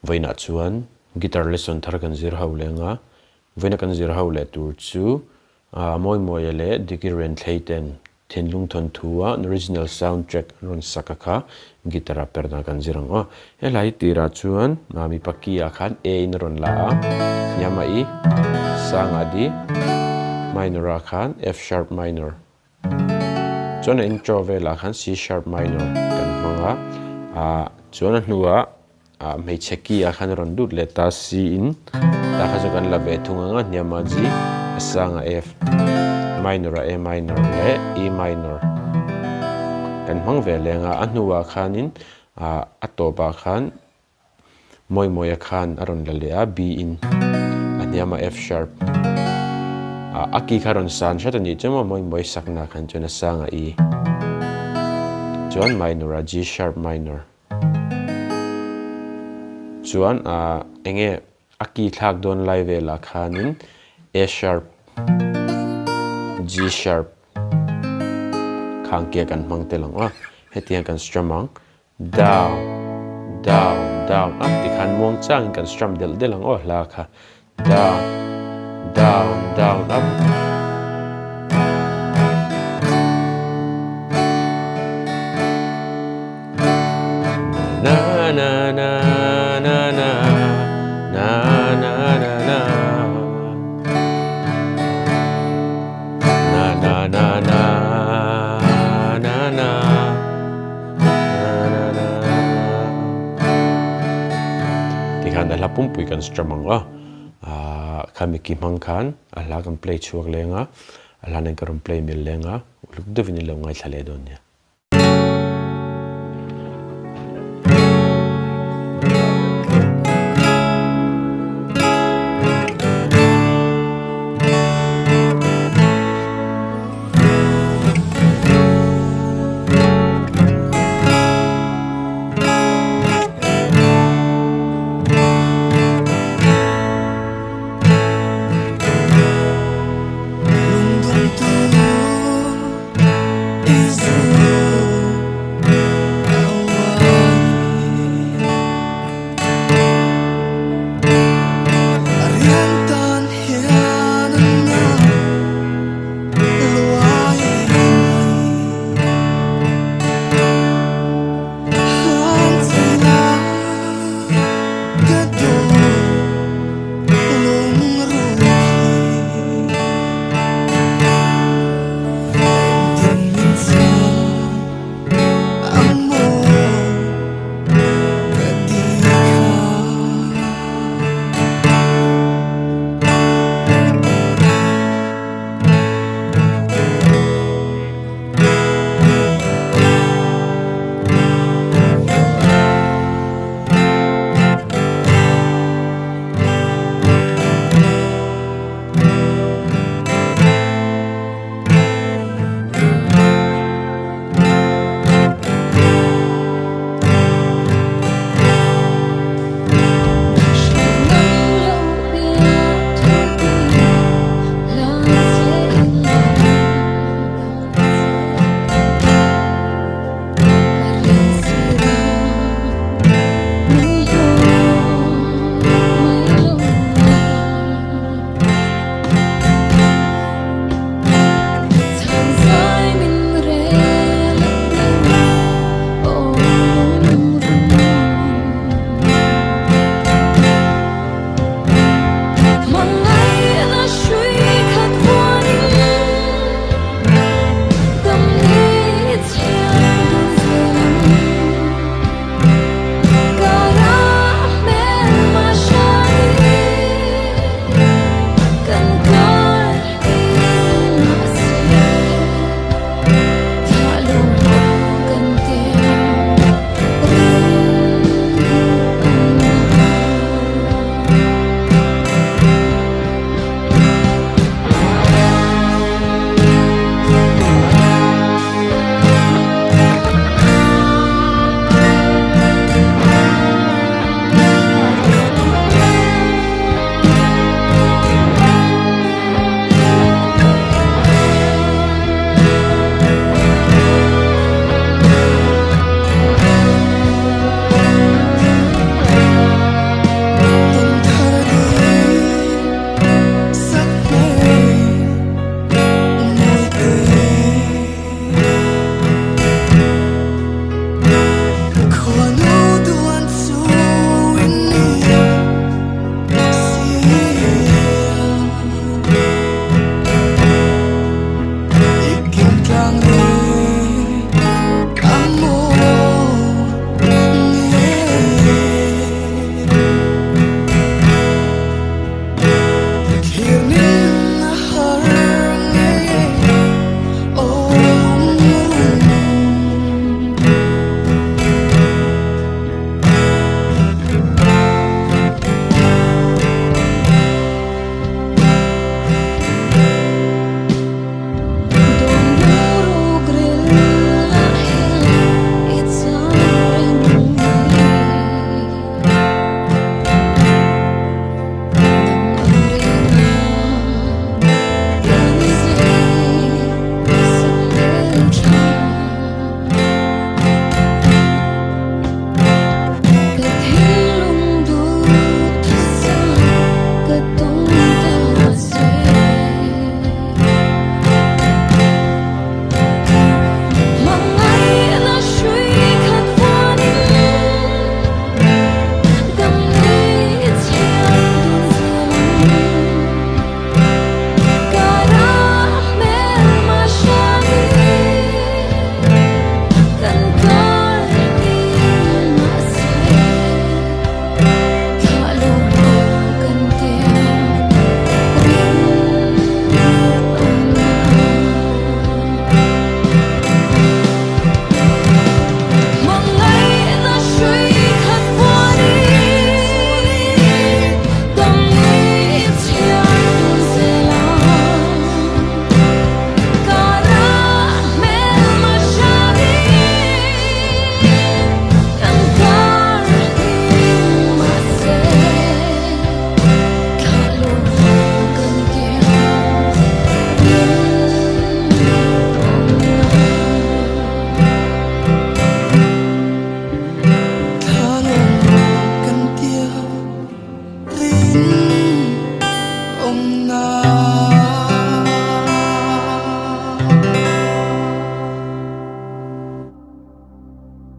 voina chuan guitar lesson thar kan zir ho lenga voina kan zir ho le tur chu Mawimawia le Diki Renthlei ten Thinlung Thawnthu original soundtrack ron sakaka guitar Perhdan kan zirang helai tira chuan mi pakia khan A in ron la nyama I sang adi minor khan F sharp minor chuan intro vela khan C sharp minor kan hmanga chuan hnua mei cheki khan ron dut le ta C in ta kha kan la ve thunga nyama G sang F minor A minor le E minor kan hmang ve lenga hnua khanin atopa khan Mawimawia khan aron la le B in nyama F sharp aki kharon san shatani chama Mawimawia sakna khan chuna sang E chuan minor G sharp minor chuan enge aki thak don lai vela khanin A sharp G sharp khang ke kan hmang te lang hetiang kan strumang down down down ti khan mong chang kan strum del lang la kha down down down up na na na na na na na na na na na na na na na ti khan da lapum pui kan strum kami ki mang khan ala kan play chuak lenga ala nen kan play mil lenga uluk devini lo ngai thale don ya